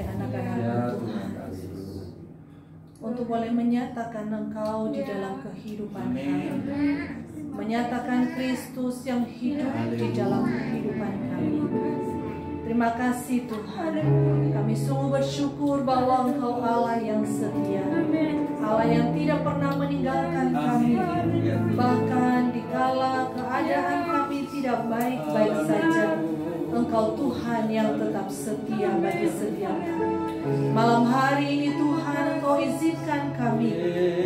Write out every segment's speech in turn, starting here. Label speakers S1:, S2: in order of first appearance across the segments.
S1: oleh anak-anak Tuhan, untuk boleh menyatakan Engkau di dalam kehidupan kami, menyatakan Kristus yang hidup di dalam kehidupan kami. Terima kasih Tuhan, kami sungguh bersyukur bahwa Engkau Allah yang setia, Allah yang tidak pernah meninggalkan kami, bahkan dikala keadaan kami tidak baik-baik saja, Engkau Tuhan yang tetap setia bagi setiap kami. Malam hari ini Tuhan, Engkau izinkan kami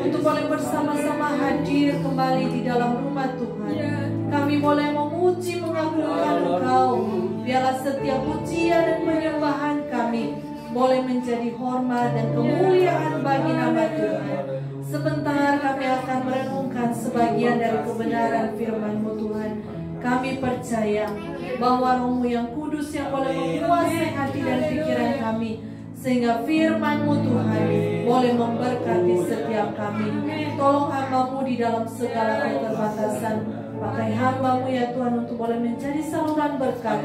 S1: untuk boleh bersama-sama hadir kembali di dalam rumah Tuhan. Kami boleh memuji, mengagungkan Engkau. Biarlah setiap pujian dan penyembahan kami boleh menjadi hormat dan kemuliaan bagi nama Tuhan. Sebentar kami akan merenungkan sebagian dari kebenaran firman-Mu Tuhan. Kami percaya bahwa Roh-Mu yang kudus yang boleh menguasai hati dan pikiran kami, sehingga firman-Mu Tuhan boleh memberkati setiap kami. Tolong hamba-Mu di dalam segala keterbatasan. Pakai hamba-Mu ya Tuhan untuk boleh menjadi saluran berkat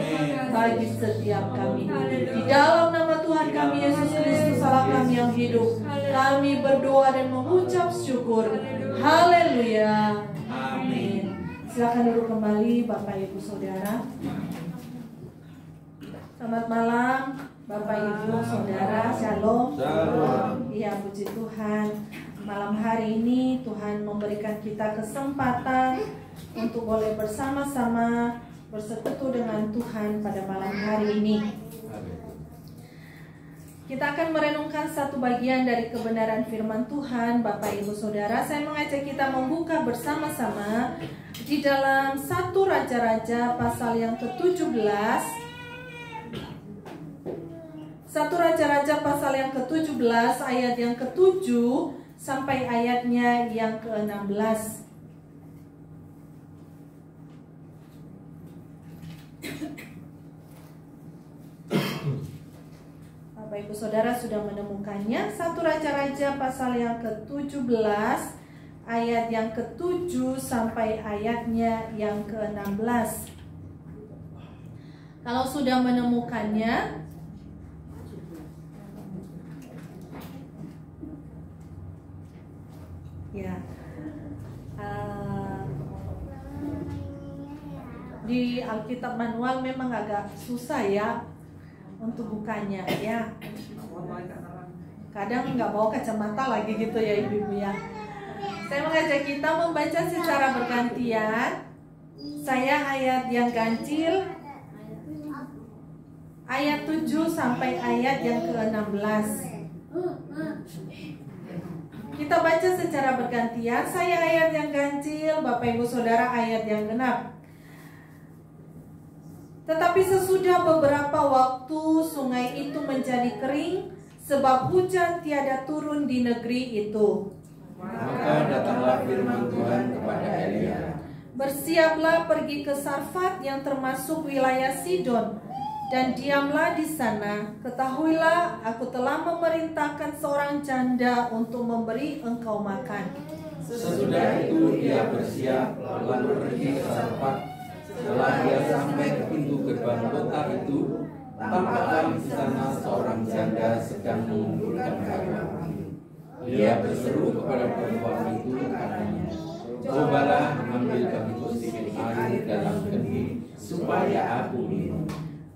S1: bagi setiap kami. Di dalam nama Tuhan kami Yesus Kristus Allah kami yang hidup, kami berdoa dan mengucap syukur. Haleluya. Amin. Silakan duduk kembali Bapak Ibu Saudara. Selamat malam Bapak Ibu Saudara. Shalom. Iya, puji Tuhan. Malam hari ini Tuhan memberikan kita kesempatan untuk boleh bersama-sama bersekutu dengan Tuhan pada malam hari ini. Kita akan merenungkan satu bagian dari kebenaran firman Tuhan. Bapak Ibu Saudara, saya mengajak kita membuka bersama-sama di dalam 1 Raja-Raja pasal yang ke-17. 1 Raja-Raja pasal yang ke-17 ayat yang ke-7 sampai ayatnya yang ke-16. Bapak Ibu Saudara sudah menemukannya. 1 Raja-Raja pasal yang ke-17 ayat yang ke-7 sampai ayatnya yang ke-16. Kalau sudah menemukannya, ya, di Alkitab manual memang agak susah ya untuk bukanya ya. Kadang nggak bawa kacamata lagi gitu ya ibu-ibu ya. Saya mengajak kita membaca secara bergantian. Saya ayat yang ganjil, ayat 7 sampai ayat yang ke-16. Kita baca secara bergantian. Saya ayat yang ganjil, Bapak Ibu Saudara ayat yang genap. Tetapi sesudah beberapa waktu sungai itu menjadi kering, sebab hujan tiada turun di negeri itu.
S2: Maka datanglah firman Tuhan kepada Elia.
S1: Bersiaplah pergi ke Sarfat yang termasuk wilayah Sidon, dan diamlah di sana. Ketahuilah, aku telah memerintahkan seorang janda untuk memberi engkau makan.
S2: Sesudah itu ia bersiap lalu pergi ke Sarfat. Setelah dia sampai ke pintu gerbang kota itu, tampaklah di sana seorang janda sedang mengumpulkan kayu api. Dia berseru kepada perempuan itu katanya, cobalah ambil bagiku sedikit air dalam kendi supaya aku minum.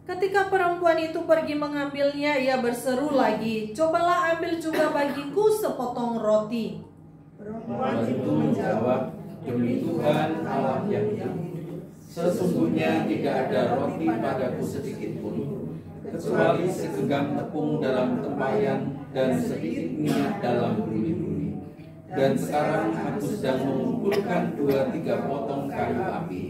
S1: Ketika perempuan itu pergi mengambilnya, ia berseru lagi, cobalah ambil juga bagiku sepotong roti.
S2: Perempuan itu menjawab, demi Tuhan Allah yang hidup, sesungguhnya tidak ada roti padaku sedikit pun, kecuali segenggam tepung dalam tempayan dan sedikit minyak dalam buli-buli. Dan sekarang aku sedang mengumpulkan 2-3 potong kayu api.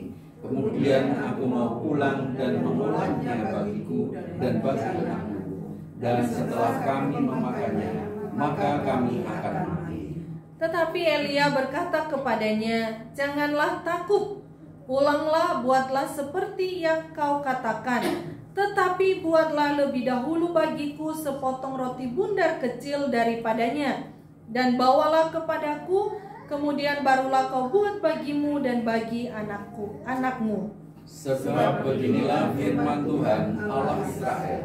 S2: Kemudian aku mau pulang dan mengolahnya bagiku dan bagi anakku. Dan setelah kami memakannya, maka kami akan mati.
S1: Tetapi Elia berkata kepadanya, janganlah takut, pulanglah, buatlah seperti yang kau katakan. Tetapi buatlah lebih dahulu bagiku sepotong roti bundar kecil daripadanya, dan bawalah kepadaku, kemudian barulah kau buat bagimu dan bagi anakmu.
S2: Sebab beginilah firman Tuhan Allah Israel,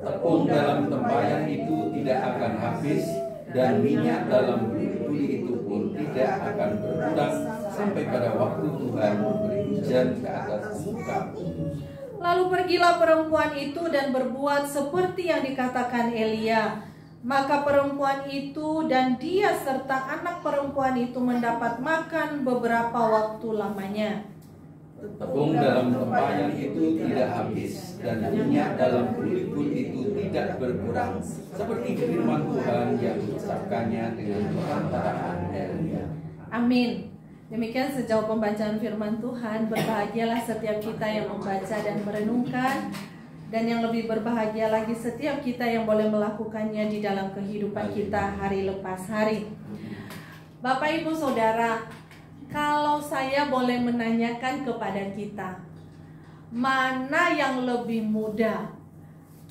S2: Tepung dalam tempayan itu tidak akan habis, dan minyak dalam buli itu pun tidak akan berkurang sampai pada waktu Tuhan memberi hujan ke atas muka.
S1: Lalu pergilah perempuan itu dan berbuat seperti yang dikatakan Elia. Maka perempuan itu dan dia serta anak perempuan itu mendapat makan beberapa waktu lamanya.
S2: Tepung dalam tempayan itu tidak habis, dan minyak dalam buli-buli itu tidak berkurang, seperti firman Tuhan yang diucapkannya dengan perantaraan Elia.
S1: Amin. Demikian sejauh pembacaan firman Tuhan. Berbahagialah setiap kita yang membaca dan merenungkan, dan yang lebih berbahagia lagi setiap kita yang boleh melakukannya di dalam kehidupan kita hari lepas hari. Bapak, Ibu, Saudara, kalau saya boleh menanyakan kepada kita, mana yang lebih mudah?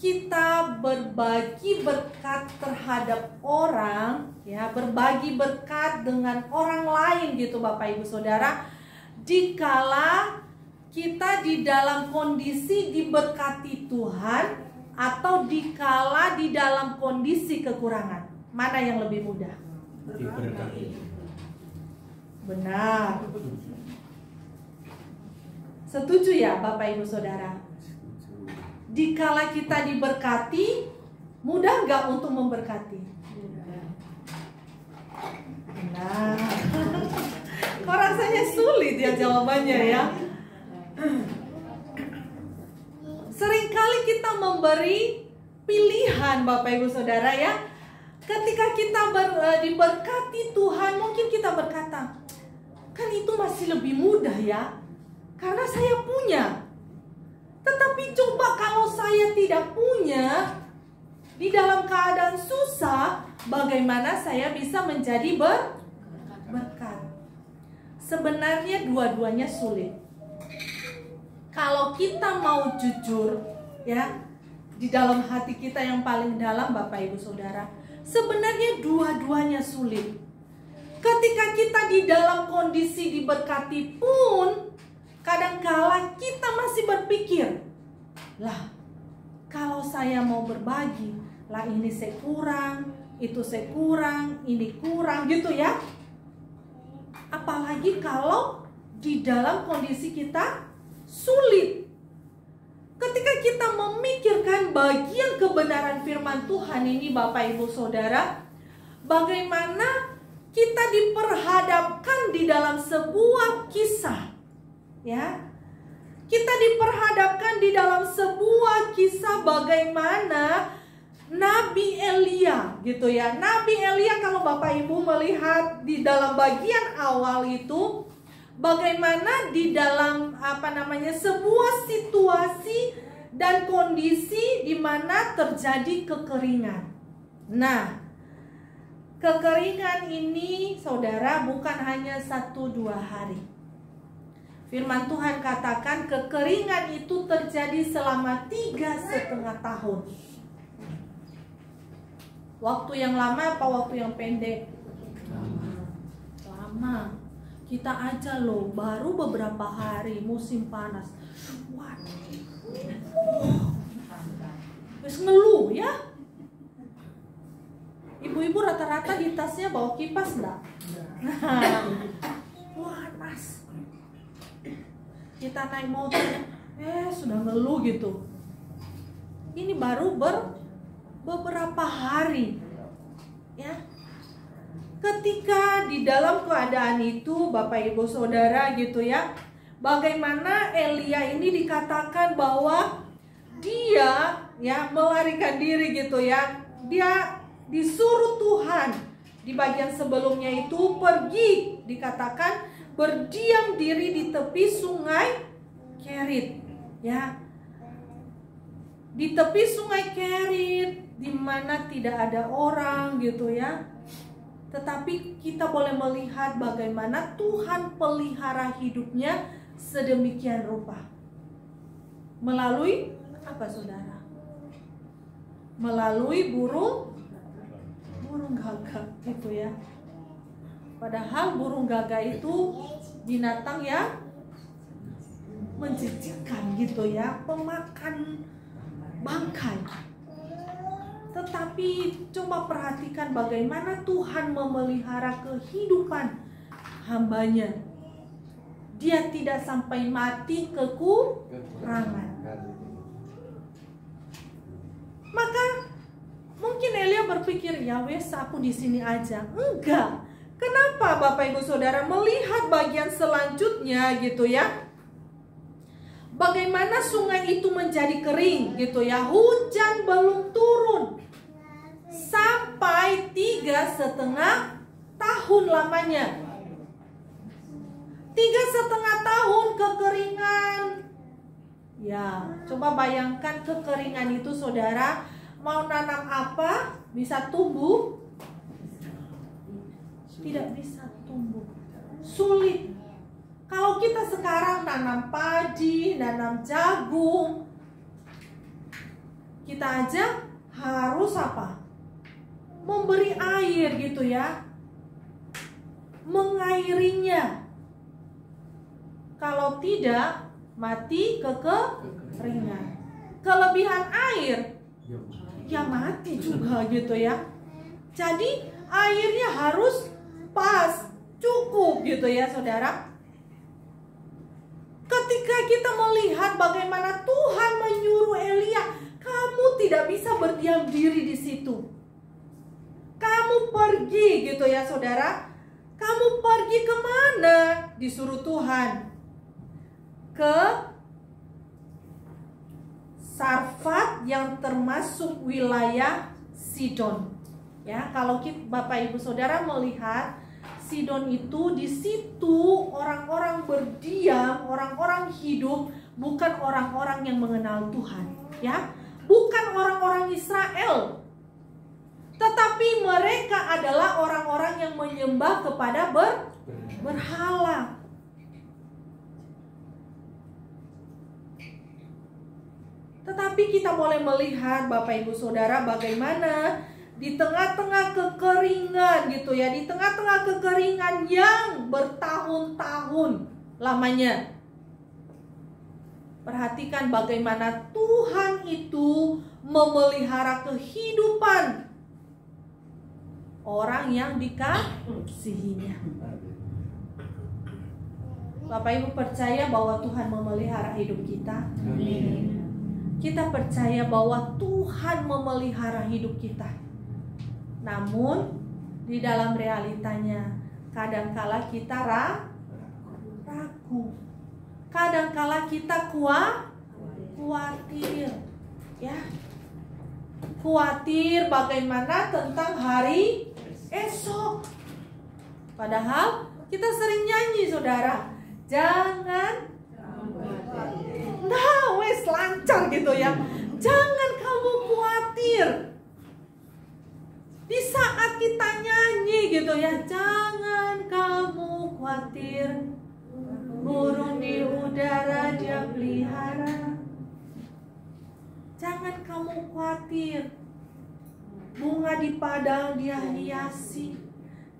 S1: Kita berbagi berkat terhadap orang, ya, berbagi berkat dengan orang lain gitu Bapak Ibu Saudara, dikala kita di dalam kondisi diberkati Tuhan, atau dikala di dalam kondisi kekurangan. Mana yang lebih mudah?
S2: Diberkati.
S1: Benar. Setuju ya Bapak Ibu Saudara? Dikala kita diberkati, mudah nggak untuk memberkati? Benar. Kok rasanya sulit ya jawabannya ya? Seringkali kita memberi pilihan Bapak Ibu Saudara ya. Ketika kita diberkati Tuhan, mungkin kita berkata, kan itu masih lebih mudah ya, karena saya punya. Tetapi coba kalau saya tidak punya, di dalam keadaan susah, bagaimana saya bisa menjadi berkat? Sebenarnya dua-duanya sulit. Kalau kita mau jujur ya, di dalam hati kita yang paling dalam Bapak Ibu Saudara, sebenarnya dua-duanya sulit. Ketika kita di dalam kondisi diberkati pun, kadangkala kita masih berpikir, lah kalau saya mau berbagi, lah ini saya kurang, itu saya kurang, ini kurang gitu ya. Apalagi kalau di dalam kondisi kita sulit. Ketika kita memikirkan bagian kebenaran firman Tuhan ini Bapak Ibu Saudara, bagaimana kita diperhadapkan di dalam sebuah kisah, ya. Kita diperhadapkan di dalam sebuah kisah bagaimana Nabi Elia gitu ya. Nabi Elia, kalau Bapak Ibu melihat di dalam bagian awal itu, bagaimana di dalam sebuah situasi dan kondisi di mana terjadi kekeringan. Nah, kekeringan ini saudara bukan hanya 1-2 hari. Firman Tuhan katakan kekeringan itu terjadi selama 3,5 tahun. Waktu yang lama apa waktu yang pendek? Lama. Kita aja loh baru beberapa hari musim panas. Terus ngeluh ya. Ibu-ibu rata-rata di tasnya bawa kipas enggak? Panas. Kita naik motor, sudah ngeluh gitu. Ini baru beberapa hari, ya. Ketika di dalam keadaan itu, Bapak Ibu Saudara gitu ya, bagaimana Elia ini dikatakan bahwa dia ya melarikan diri gitu ya. Dia disuruh Tuhan di bagian sebelumnya itu pergi, dikatakan berdiam diri di tepi sungai Kerit, ya. Di tepi sungai Kerit, di mana tidak ada orang gitu ya. Tetapi kita boleh melihat bagaimana Tuhan pelihara hidupnya sedemikian rupa. Melalui apa saudara? Melalui burung gagak itu ya. Padahal burung gagak itu binatang yang menjijikkan gitu ya, pemakan bangkai. Tetapi coba perhatikan bagaimana Tuhan memelihara kehidupan hambanya. Dia tidak sampai mati kekurangan. Maka mungkin Elia berpikir, ya wes aku di sini aja. Enggak. Kenapa Bapak Ibu Saudara melihat bagian selanjutnya gitu ya? Bagaimana sungai itu menjadi kering gitu ya? Hujan belum turun sampai 3,5 tahun lamanya. 3,5 tahun kekeringan. Ya, coba bayangkan kekeringan itu saudara, mau nanam apa bisa tumbuh? Tidak bisa tumbuh. Sulit. Kalau kita sekarang nanam padi, nanam jagung, kita aja harus apa? Memberi air gitu ya. Mengairinya. Kalau tidak, mati kekeringan. Kelebihan air, ya mati juga gitu ya. Jadi airnya harus pas, cukup gitu ya saudara. Ketika kita melihat bagaimana Tuhan menyuruh Elia, kamu tidak bisa berdiam diri di situ. Kamu pergi gitu ya saudara. Kamu pergi kemana? Disuruh Tuhan. Ke Sarfat yang termasuk wilayah Sidon. Ya, kalau Bapak Ibu Saudara melihat Sidon itu, di situ orang-orang berdiam, orang-orang hidup, bukan orang-orang yang mengenal Tuhan, ya. Bukan orang-orang Israel. Tetapi mereka adalah orang-orang yang menyembah kepada berhala. Tetapi kita boleh melihat Bapak Ibu Saudara bagaimana di tengah-tengah kekeringan gitu ya, di tengah-tengah kekeringan yang bertahun-tahun lamanya. Perhatikan bagaimana Tuhan itu memelihara kehidupan orang yang dikasihinya. Bapak Ibu percaya bahwa Tuhan memelihara hidup kita? Amin. Kita percaya bahwa Tuhan memelihara hidup kita. Namun di dalam realitanya kadangkala kita ragu. Kadangkala kita khawatir. Ya. Khawatir bagaimana tentang hari esok. Padahal kita sering nyanyi saudara, jangan wes lancar gitu ya. Jangan kamu khawatir. Di saat kita nyanyi gitu ya, jangan kamu khawatir. Burung di udara dia pelihara. Jangan kamu khawatir. Bunga di padang dia hiasi.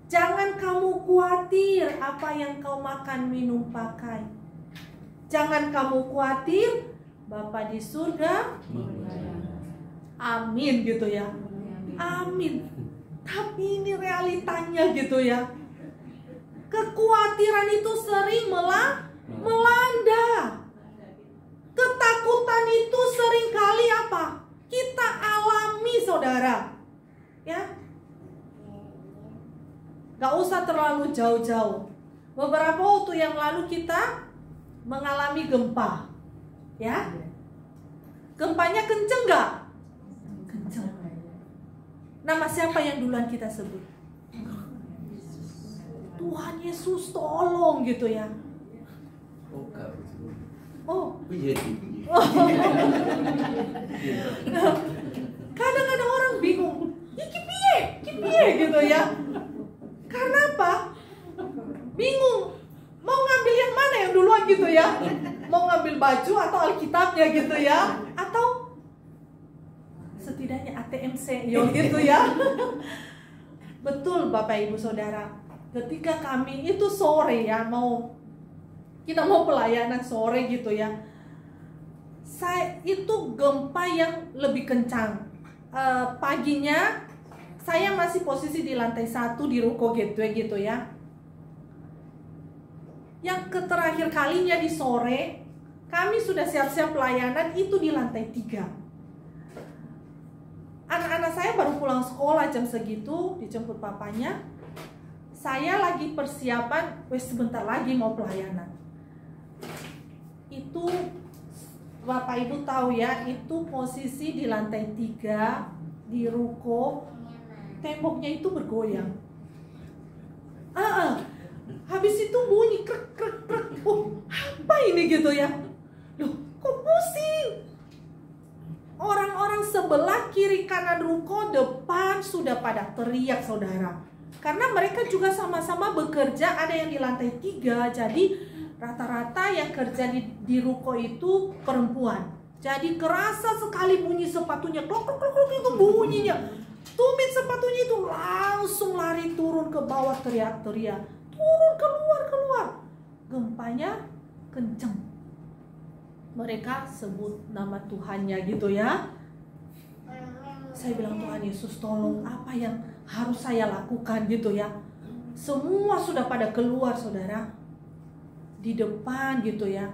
S1: Jangan kamu khawatir apa yang kau makan, minum, pakai. Jangan kamu khawatir, Bapa di surga. Amin gitu ya. Amin. Tapi ini realitanya gitu ya. Kekhawatiran itu sering melanda. Ketakutan itu sering kali apa? Kita alami saudara. Ya. Gak usah terlalu jauh-jauh. Beberapa waktu yang lalu kita mengalami gempa, ya. Gempanya kenceng gak? Kenceng. Nama siapa yang duluan kita sebut? Tuhan Yesus tolong gitu ya. Oh. Kadang-kadang orang bingung, kipiye gitu ya. Karena apa? Bingung. Mau ngambil yang mana yang duluan gitu ya? Mau ngambil baju atau Alkitabnya gitu ya? Atau setidaknya ATMC gitu ya? Betul Bapak Ibu Saudara. Ketika kami itu sore ya, kita mau pelayanan sore gitu ya. Itu gempa yang lebih kencang. paginya saya masih posisi di lantai 1 di ruko gateway gitu ya. Yang terakhir kalinya di sore, kami sudah siap-siap pelayanan itu di lantai 3. Anak-anak saya baru pulang sekolah jam segitu, dijemput papanya. Saya lagi persiapan, wes sebentar lagi mau pelayanan. Itu Bapak Ibu tahu ya, itu posisi di lantai 3 di ruko, temboknya itu bergoyang. Habis itu bunyi krek krek krek. Oh, apa ini gitu ya? Loh, kok pusing? Orang-orang sebelah kiri kanan ruko depan sudah pada teriak, saudara. Karena mereka juga sama-sama bekerja, ada yang di lantai 3. Jadi rata-rata yang kerja di ruko itu perempuan. Jadi kerasa sekali bunyi sepatunya, klok klok klok klok, itu bunyinya. Tumit sepatunya itu langsung lari turun ke bawah, teriak-teriak. Turun, keluar. Gempanya kenceng. Mereka sebut nama Tuhannya gitu ya. Saya bilang, Tuhan Yesus tolong, apa yang harus saya lakukan gitu ya. Semua sudah pada keluar, saudara. Di depan gitu ya.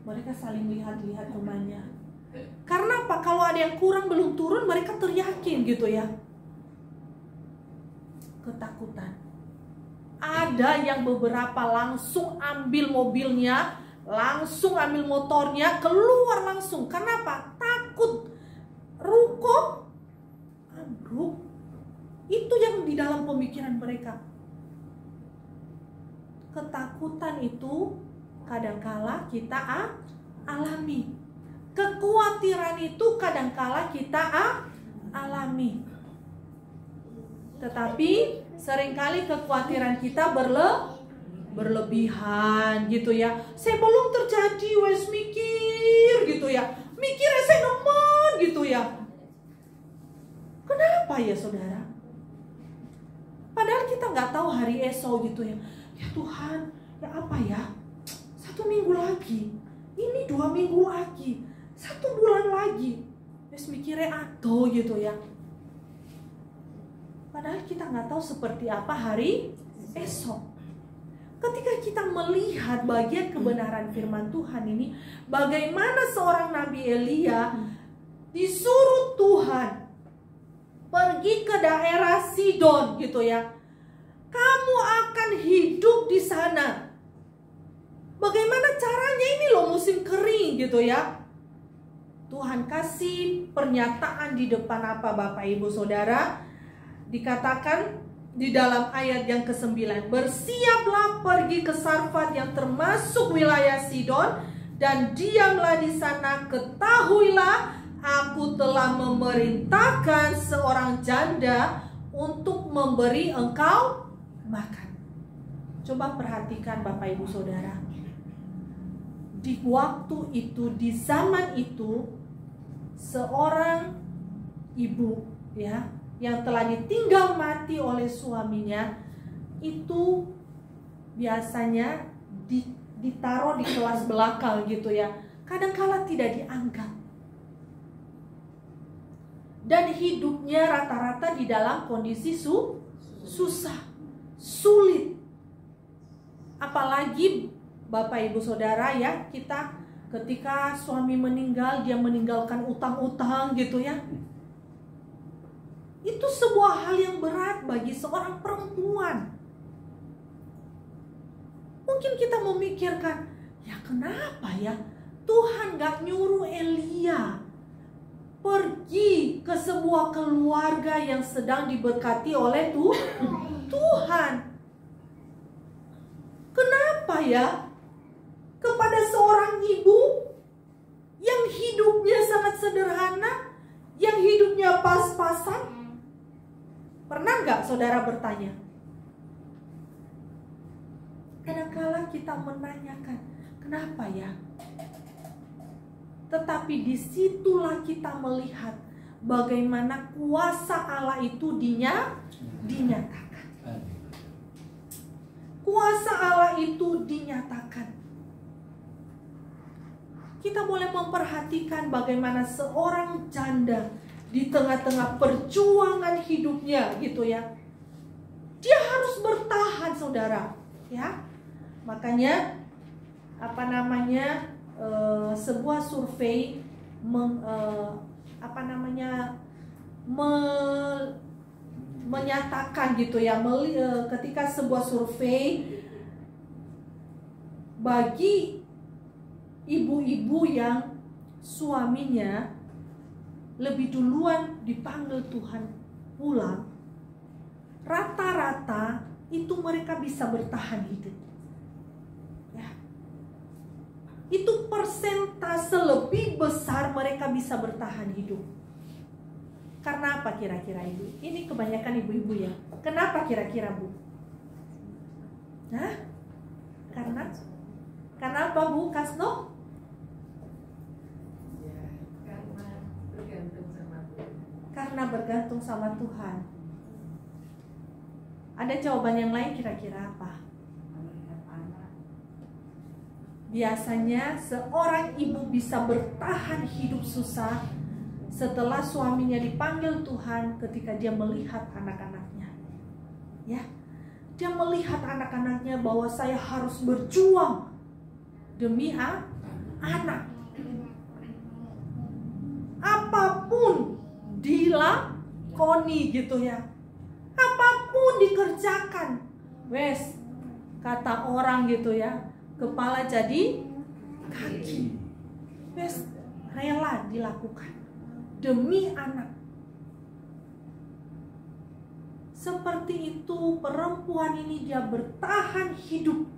S1: Mereka saling lihat-lihat rumahnya. Karena apa? Kalau ada yang kurang belum turun, mereka teriakin gitu ya. Ketakutan. Ada yang beberapa langsung ambil mobilnya, langsung ambil motornya, keluar langsung. Kenapa? Takut ruko ambruk. Itu yang di dalam pemikiran mereka. Ketakutan itu kadangkala kita alami. Kekhawatiran itu kadangkala kita alami. Tetapi seringkali kekhawatiran kita berlebihan gitu ya. Saya belum terjadi, wes mikir gitu ya. Mikirnya saya nemen gitu ya. Kenapa ya saudara? Padahal kita nggak tahu hari esok gitu ya. Ya Tuhan, ya apa ya? 1 minggu lagi, ini 2 minggu lagi, 1 bulan lagi. Wes mikirnya atau gitu ya. Padahal kita nggak tahu seperti apa hari esok. Ketika kita melihat bagian kebenaran firman Tuhan ini, bagaimana seorang Nabi Elia disuruh Tuhan pergi ke daerah Sidon gitu ya. Kamu akan hidup di sana. Bagaimana caranya, ini loh musim kering gitu ya. Tuhan kasih pernyataan di depan apa Bapak Ibu Saudara? Dikatakan di dalam ayat yang ke-9, bersiaplah pergi ke Sarfat yang termasuk wilayah Sidon, dan diamlah di sana. Ketahuilah, aku telah memerintahkan seorang janda untuk memberi engkau makan. Coba perhatikan Bapak Ibu Saudara. Di waktu itu, di zaman itu, seorang ibu ya, yang telah ditinggal mati oleh suaminya, itu biasanya ditaruh di kelas belakang gitu ya. Kadangkala tidak dianggap. Dan hidupnya rata-rata di dalam kondisi susah, sulit. Apalagi Bapak Ibu Saudara ya, kita ketika suami meninggal, dia meninggalkan utang-utang gitu ya. Itu sebuah hal yang berat bagi seorang perempuan. Mungkin kita memikirkan, ya kenapa ya Tuhan gak nyuruh Elia pergi ke sebuah keluarga yang sedang diberkati oleh Tuhan? Kenapa ya kepada seorang ibu yang hidupnya sangat sederhana, yang hidupnya pas-pasan? Pernah nggak saudara bertanya? Kadang-kala kita menanyakan, kenapa ya? Tetapi disitulah kita melihat bagaimana kuasa Allah itu dinyatakan. Kuasa Allah itu dinyatakan. Kita boleh memperhatikan bagaimana seorang janda di tengah-tengah perjuangan hidupnya gitu ya, dia harus bertahan, saudara, ya. Makanya sebuah survei menyatakan gitu ya, ketika sebuah survei bagi ibu-ibu yang suaminya lebih duluan dipanggil Tuhan pulang, rata-rata itu mereka bisa bertahan hidup. Ya. Itu persentase lebih besar mereka bisa bertahan hidup. Karena apa kira-kira Ibu? Ini kebanyakan ibu-ibu ya. Kenapa kira-kira Bu? Hah? Karena apa Bu Kasno? Karena bergantung sama Tuhan. Ada jawaban yang lain kira-kira apa? Biasanya seorang ibu bisa bertahan hidup susah setelah suaminya dipanggil Tuhan ketika dia melihat anak-anaknya. Ya. Dia melihat anak-anaknya bahwa saya harus berjuang demi anak. Apapun dilakoni gitu ya. Apapun dikerjakan. Wes, kata orang gitu ya, kepala jadi kaki. Wes, rela dilakukan demi anak. Seperti itu perempuan ini, dia bertahan hidup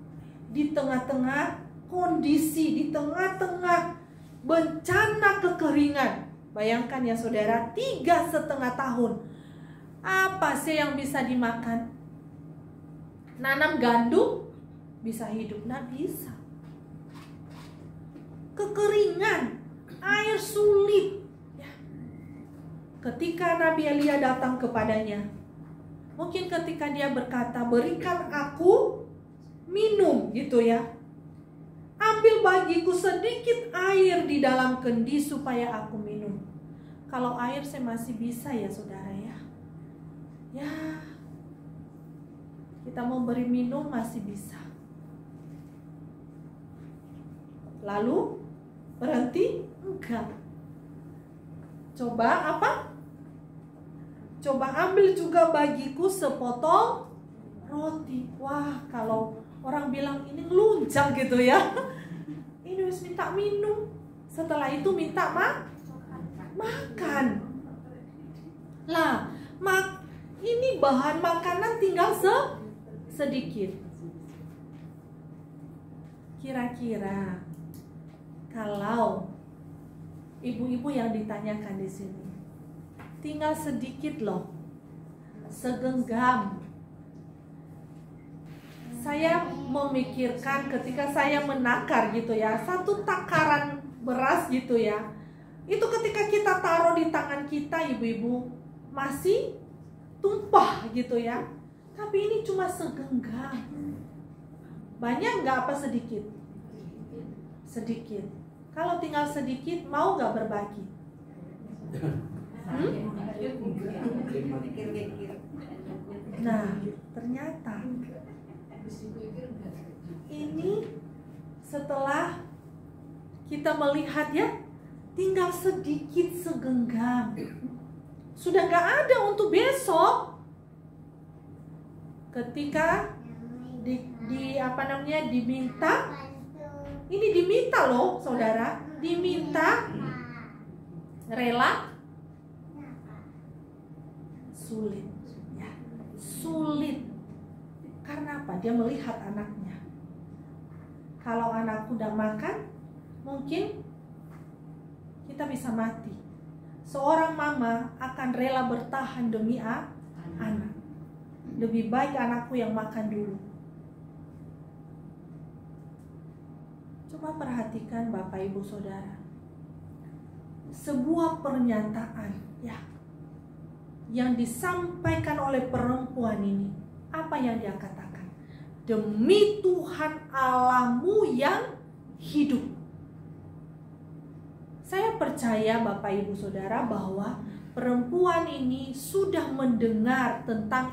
S1: di tengah-tengah kondisi, di tengah-tengah bencana kekeringan. Bayangkan ya saudara, 3,5 tahun. Apa sih yang bisa dimakan? Nanam gandum bisa hidup? Nggak bisa. Kekeringan, air sulit. Ya. Ketika Nabi Elia datang kepadanya, mungkin ketika dia berkata, berikan aku minum gitu ya. Ambil bagiku sedikit air di dalam kendi supaya aku minum. Kalau air saya masih bisa ya saudara ya. Ya, kita mau beri minum masih bisa. Lalu berhenti? Enggak. Coba apa? Coba ambil juga bagiku sepotong roti. Wah, kalau orang bilang ini ngelunjang gitu ya. Ini harus minta minum. Setelah itu minta makan. Lah, ini bahan makanan tinggal sedikit. Kira-kira kalau ibu-ibu yang ditanyakan di sini, tinggal sedikit loh, segenggam. Saya memikirkan ketika saya menakar gitu ya, 1 takaran beras gitu ya, itu ketika kita taruh di tangan kita ibu-ibu masih tumpah gitu ya. Tapi ini cuma segenggam. Banyak nggak apa sedikit? Sedikit. Kalau tinggal sedikit, mau nggak berbagi? Nah, ternyata ini setelah kita melihat ya, tinggal sedikit segenggam. Sudah nggak ada untuk besok. Ketika diminta, ini diminta loh saudara, diminta rela, sulit ya, sulit. Karena apa? Dia melihat anaknya. Kalau anakku udah makan, mungkin kita bisa mati. Seorang mama akan rela bertahan demi anak. Lebih baik anakku yang makan dulu. Coba perhatikan Bapak Ibu Saudara. Sebuah pernyataan ya, yang disampaikan oleh perempuan ini. Apa yang dia katakan? Demi Tuhan Allahmu yang hidup. Saya percaya Bapak Ibu Saudara bahwa perempuan ini sudah mendengar tentang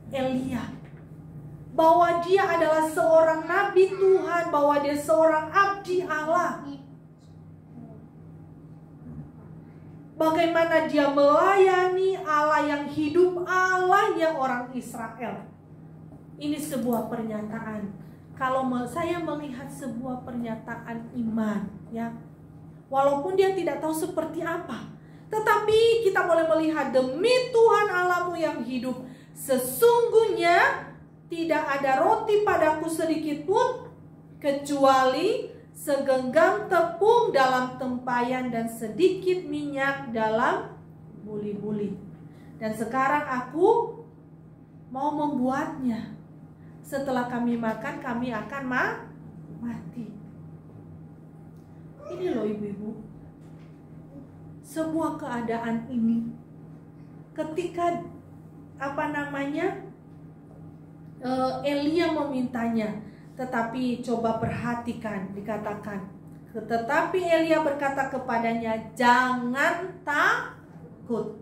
S1: Elia, bahwa dia adalah seorang nabi Tuhan, bahwa dia seorang abdi Allah. Bagaimana dia melayani Allah yang hidup, Allahnya orang Israel. Ini sebuah pernyataan. Kalau saya melihat sebuah pernyataan iman, ya, walaupun dia tidak tahu seperti apa, tetapi kita boleh melihat, demi Tuhan Allahmu yang hidup, sesungguhnya tidak ada roti padaku sedikit pun, kecuali segenggam tepung dalam tempayan dan sedikit minyak dalam buli-buli. Dan sekarang aku mau membuatnya. Setelah kami makan, kami akan mati. Ini loh ibu-ibu, sebuah keadaan ini, ketika Elia memintanya. Tetapi coba perhatikan, dikatakan, tetapi Elia berkata kepadanya, jangan takut.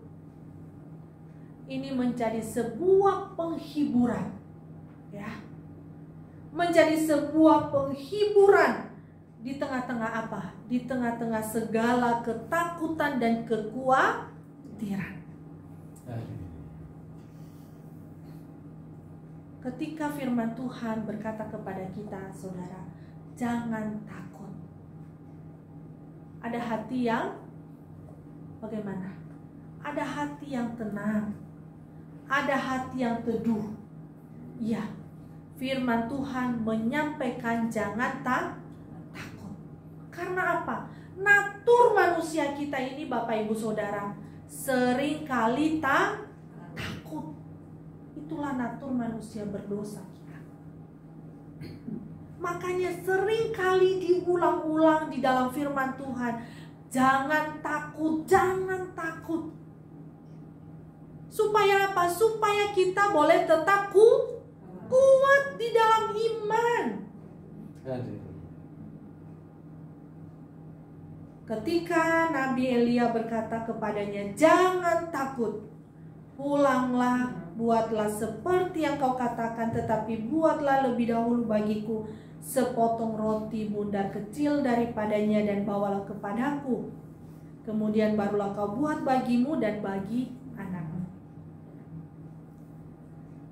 S1: Ini menjadi sebuah penghiburan, ya, menjadi sebuah penghiburan di tengah-tengah apa? Di tengah-tengah segala ketakutan dan kekhawatiran. Ketika firman Tuhan berkata kepada kita, saudara, jangan takut. Ada hati yang bagaimana? Ada hati yang tenang. Ada hati yang teduh. Ya, firman Tuhan menyampaikan jangan takut. Karena apa? Natur manusia kita ini, Bapak Ibu Saudara, seringkali takut. Itulah natur manusia berdosa kita. Makanya seringkali diulang-ulang di dalam firman Tuhan, jangan takut, jangan takut. Supaya apa? Supaya kita boleh tetap kuat di dalam iman. Ketika Nabi Elia berkata kepadanya, jangan takut, pulanglah, buatlah seperti yang kau katakan, tetapi buatlah lebih dahulu bagiku sepotong roti bundar kecil daripadanya dan bawalah kepadaku. Kemudian barulah kau buat bagimu dan bagi anakmu.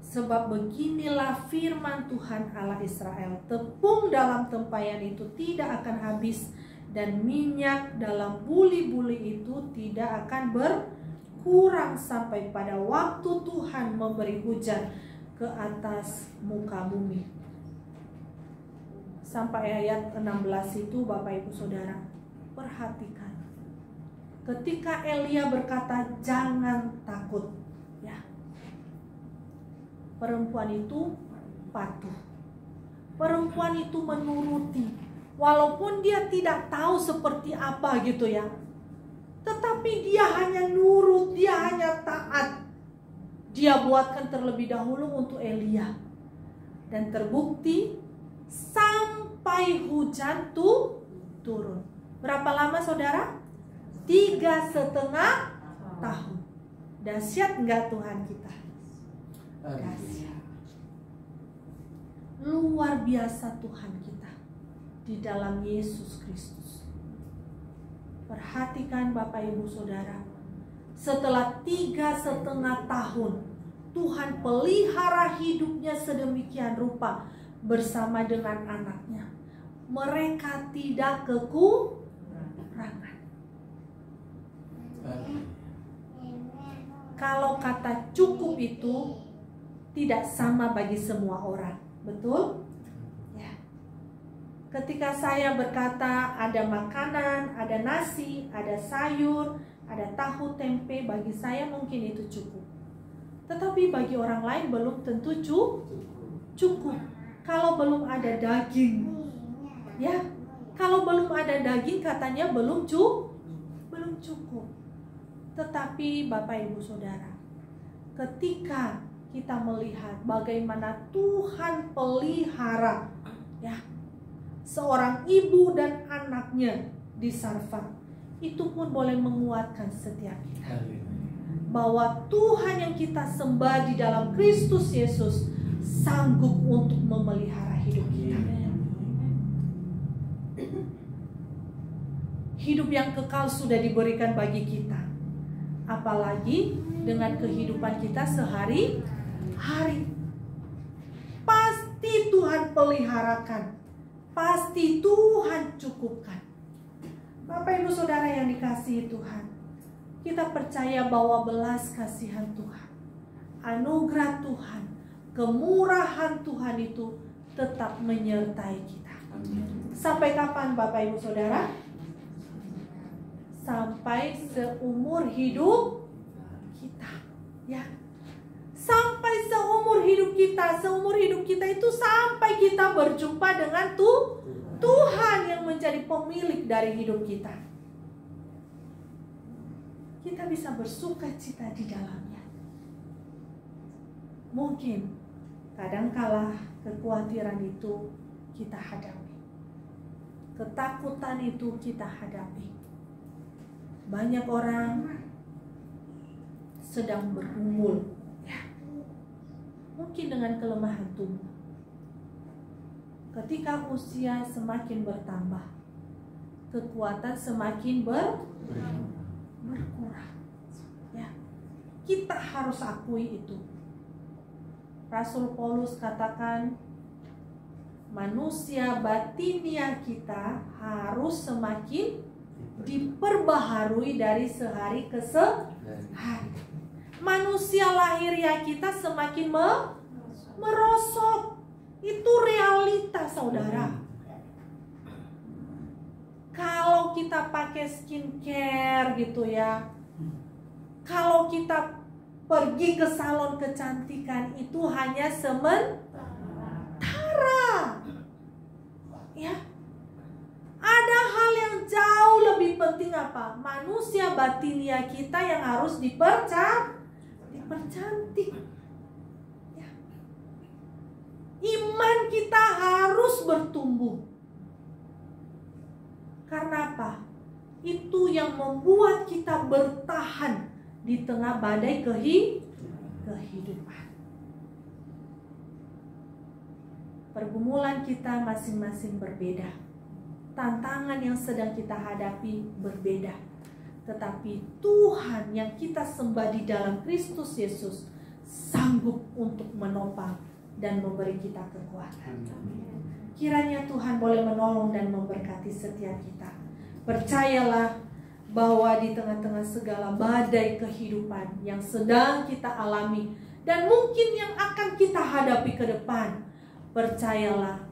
S1: Sebab beginilah firman Tuhan Allah Israel, tepung dalam tempayan itu tidak akan habis, dan minyak dalam buli-buli itu tidak akan kurang sampai pada waktu Tuhan memberi hujan ke atas muka bumi. Sampai ayat 16 itu, Bapak Ibu Saudara, perhatikan. Ketika Elia berkata jangan takut, ya, perempuan itu patuh. Perempuan itu menuruti, walaupun dia tidak tahu seperti apa gitu ya. Tetapi dia hanya nurut, dia hanya taat. Dia buatkan terlebih dahulu untuk Elia. Dan terbukti sampai hujan turun. Berapa lama saudara? 3,5 tahun. Dahsyat enggak Tuhan kita? Dahsyat. Luar biasa Tuhan kita di dalam Yesus Kristus. Perhatikan Bapak Ibu Saudara, setelah 3,5 tahun Tuhan pelihara hidupnya sedemikian rupa bersama dengan anaknya. Mereka tidak kekurangan. Kalau kata cukup itu tidak sama bagi semua orang, betul? Ketika saya berkata ada makanan, ada nasi, ada sayur, ada tahu tempe, bagi saya mungkin itu cukup. Tetapi bagi orang lain belum tentu cukup. Kalau belum ada daging, ya, kalau belum ada daging katanya belum cukup. Tetapi Bapak Ibu Saudara, ketika kita melihat bagaimana Tuhan pelihara, ya, seorang ibu dan anaknya di Sarfat, itu pun boleh menguatkan setiap kita. bahwa Tuhan yang kita sembah di dalam Kristus Yesus sanggup untuk memelihara hidup kita. Hidup yang kekal sudah diberikan bagi kita, apalagi dengan kehidupan kita sehari-hari. Pasti Tuhan peliharakan, pasti Tuhan cukupkan. Bapak Ibu Saudara yang dikasihi Tuhan, kita percaya bahwa belas kasihan Tuhan, anugerah Tuhan, kemurahan Tuhan itu tetap menyertai kita. Sampai kapan Bapak Ibu Saudara? Sampai seumur hidup kita, ya. Sampai seumur hidup kita itu sampai kita berjumpa dengan Tuhan yang menjadi pemilik dari hidup kita. Kita bisa bersuka cita di dalamnya. Mungkin kadangkala kekhawatiran itu kita hadapi, ketakutan itu kita hadapi. Banyak orang sedang bergumul, ya, mungkin dengan kelemahan tubuh. Ketika usia semakin bertambah, kekuatan semakin berkurang. Ya, kita harus akui itu. Rasul Paulus katakan, manusia batinia kita harus semakin diperbaharui dari sehari ke sehari. Manusia lahiriah kita semakin merosot. Itu realita, saudara. Kalau kita pakai skincare gitu ya, kalau kita pergi ke salon kecantikan, itu hanya sementara. Ya. Ada hal yang jauh lebih penting apa? Manusia batinia kita yang harus dipercantik. Ya. Iman kita harus bertumbuh. Karena apa? Itu yang membuat kita bertahan di tengah badai kehidupan. Pergumulan kita masing-masing berbeda. Tantangan yang sedang kita hadapi berbeda. Tetapi Tuhan yang kita sembah di dalam Kristus Yesus sanggup untuk menopang dan memberi kita kekuatan. Kiranya Tuhan boleh menolong dan memberkati setiap kita. Percayalah bahwa di tengah-tengah segala badai kehidupan yang sedang kita alami dan mungkin yang akan kita hadapi ke depan, percayalah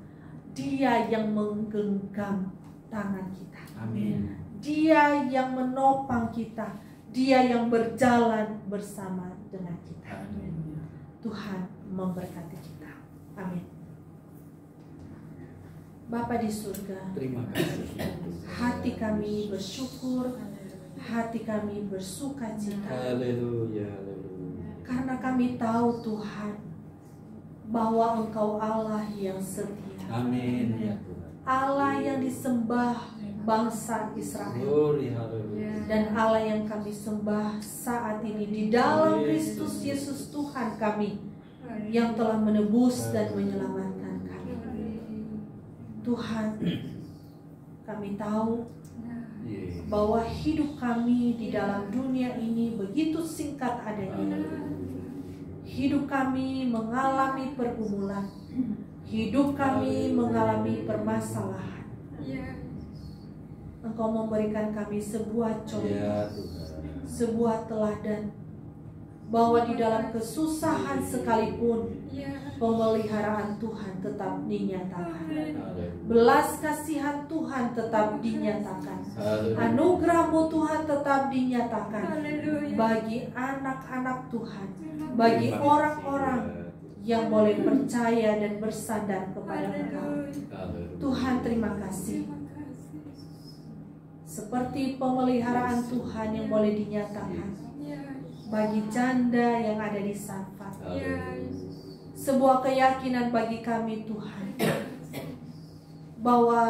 S1: Dia yang menggenggam tangan kita.
S2: Amin.
S1: Dia yang menopang kita. Dia yang berjalan bersama dengan kita.
S2: Amin.
S1: Tuhan memberkati kita. Amin. Bapa di surga,
S2: Terima kasih.
S1: hati kami bersyukur, hati kami bersuka cita.
S2: Haleluya, haleluya.
S1: Karena kami tahu Tuhan bahwa Engkau Allah yang setia.
S2: Amin ya Tuhan.
S1: Allah yang disembah bangsa Israel.
S2: Glory, haleluya.
S1: Dan Allah yang kami sembah saat ini di dalam Kristus Yesus Tuhan kami yang telah menebus dan menyelamatkan kami. Tuhan, kami tahu bahwa hidup kami di dalam dunia ini begitu singkat adanya. Hidup kami mengalami pergumulan. Hidup kami mengalami permasalahan. Engkau memberikan kami sebuah contoh, sebuah teladan, bahwa di dalam kesusahan sekalipun pemeliharaan Tuhan tetap dinyatakan. Belas kasihan Tuhan tetap dinyatakan. Anugerah-Mu Tuhan tetap dinyatakan bagi anak-anak Tuhan, bagi orang-orang yang boleh percaya dan bersandar kepada Engkau. Tuhan, terima kasih. Seperti pemeliharaan Tuhan yang boleh dinyatakan bagi janda yang ada di Sarfat. Sebuah keyakinan bagi kami Tuhan, bahwa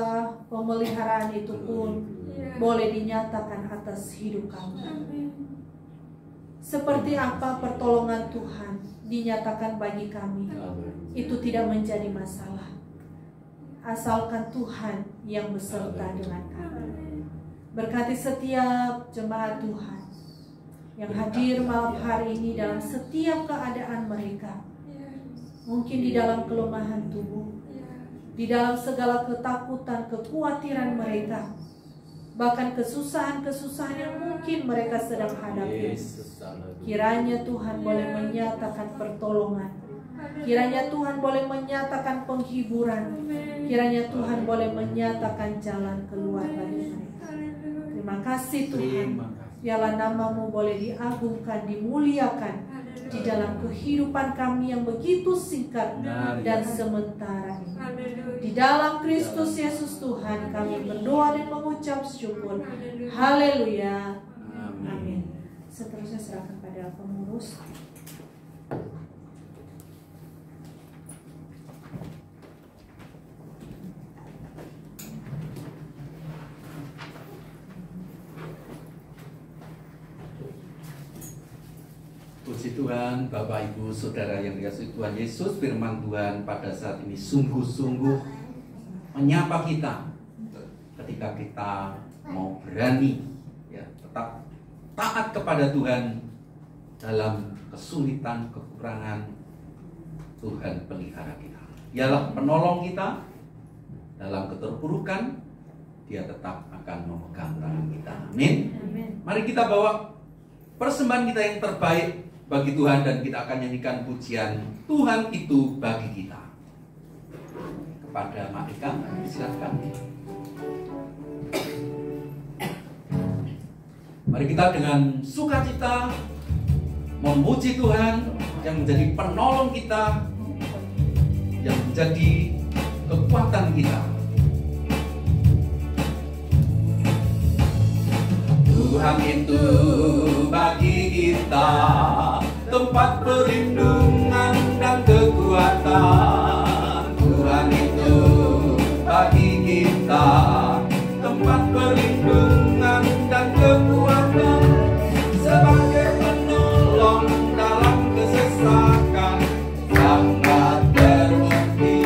S1: pemeliharaan itu pun boleh dinyatakan atas hidup kami. Seperti apa pertolongan Tuhan dinyatakan bagi kami, itu tidak menjadi masalah. Asalkan Tuhan yang beserta dengan kami. Berkati setiap jemaat Tuhan yang hadir malam hari ini dalam setiap keadaan mereka. Mungkin di dalam kelemahan tubuh, di dalam segala ketakutan, kekhawatiran mereka, bahkan kesusahan-kesusahan yang mungkin mereka sedang hadapi. Kiranya Tuhan boleh menyatakan pertolongan, kiranya Tuhan boleh menyatakan penghiburan, kiranya Tuhan boleh menyatakan jalan keluar bagi mereka. Terima kasih Tuhan, biarlah nama-Mu boleh diagungkan, dimuliakan di dalam kehidupan kami yang begitu singkat dan sementara ini. Di dalam Kristus Yesus Tuhan kami berdoa dan mengucap syukur. Haleluya. Amin. Seterusnya serahkan pada pengurus.
S2: Puji Tuhan, Bapak Ibu Saudara yang dikasihi Tuhan Yesus, firman Tuhan pada saat ini sungguh-sungguh menyapa kita ketika kita mau berani ya, tetap taat kepada Tuhan dalam kesulitan, kekurangan. Tuhan pelihara kita, Dialah penolong kita dalam keterpurukan. Dia tetap akan memegang tangan kita. Amin. Mari kita bawa persembahan kita yang terbaik bagi Tuhan dan kita akan nyanyikan pujian Tuhan itu bagi kita. Kepada Mak Ika, silakan. Mari kita dengan sukacita memuji Tuhan yang menjadi penolong kita, yang menjadi kekuatan kita. Tuhan itu bagi kita tempat perlindungan dan kekuatan. Tuhan itu bagi kita tempat perlindungan dan kekuatan, sebagai penolong dalam kesesakan sangat terbukti.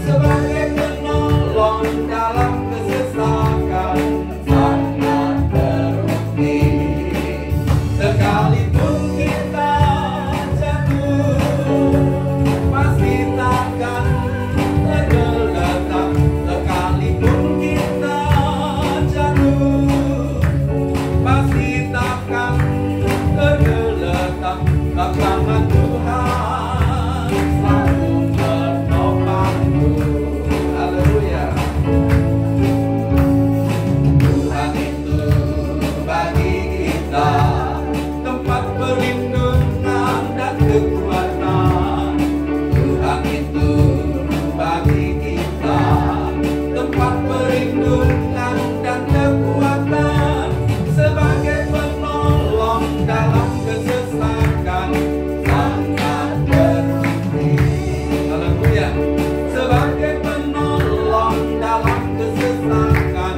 S2: Sebagai penolong dalam kesesakan sangat terbukti. Sekalipun kita jatuh, pasti takkan tergeletak. Sekalipun kita jatuh, pasti takkan tergeletak. Tangan Tuhan selalu menopangku. Haleluya. Tuhan itu bagi kita tempat perlindungan dan kekuatan. Tuhan itu bagi kita tempat perlindungan dan kekuatan, sebagai penolong dalam kesesakan sangat terbukti. Haleluya. Sebagai penolong dalam kesesakan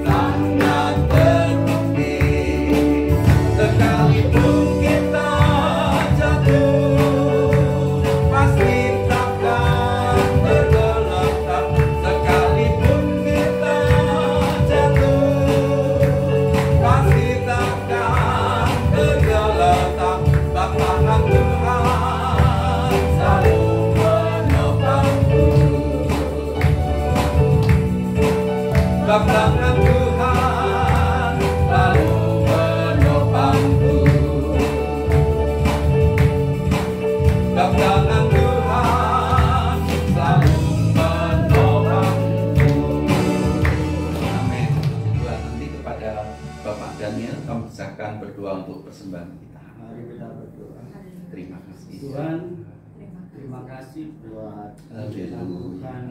S2: sangat terbukti. Sekalipun kita jatuh, pasti takkan tergeletak. Sekalipun kita jatuh, pasti takkan tergeletak. Tangan Tuhan selalu menopangku. Tangan Tuhan selalu menopangku. Tangan Tuhan selalu menopangku. Amin. Tuhan, nanti kepada Bapak Daniel kami silakan berdoa untuk persembahan kita.
S3: Mari kita berdoa.
S2: Terima kasih
S3: Tuhan, terima kasih buat
S2: Haleluya.
S3: Tuhan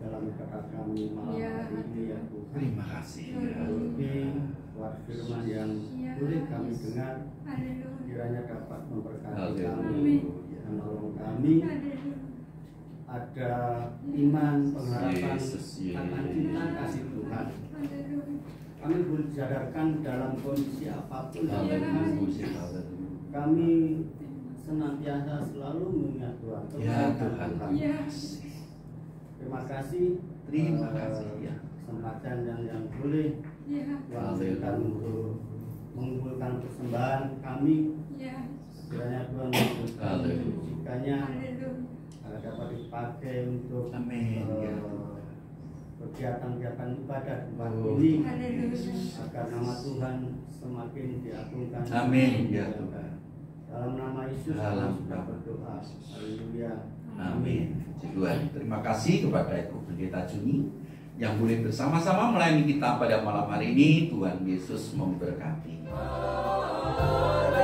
S3: dalam kata kami malam hari ini ya Tuhan.
S2: Terima kasih.
S3: Terlebih buat firman yang boleh kami dengar, kiranya dapat memberkati kami, menolong kami. Ada iman, pengharapan
S2: Yesus,
S3: akan cinta kasih Tuhan. kami boleh disadarkan dalam kondisi apapun.
S2: Haleluya.
S3: Kami senantiasa selalu mengingat Tuhan.
S2: Ya Tuhan.
S3: Terima kasih.
S2: Terima kasih ya.
S3: Kesempatan yang boleh Tuhan berikan untuk mengumpulkan persembahan kami. Kiranya Tuhan mensucikannya agar dapat dipakai untuk
S2: Amin.
S3: kegiatan-kegiatan ibadah tempat ini, agar nama Tuhan semakin diagungkan.
S2: Amin ya Tuhan.
S3: Dalam nama Yesus kami sudah berdoa. Haleluya.
S2: Amin. Tuhan, terima kasih kepada Ibu Pendeta Juni yang boleh bersama-sama melayani kita pada malam hari ini. Tuhan Yesus memberkati. Haleluya.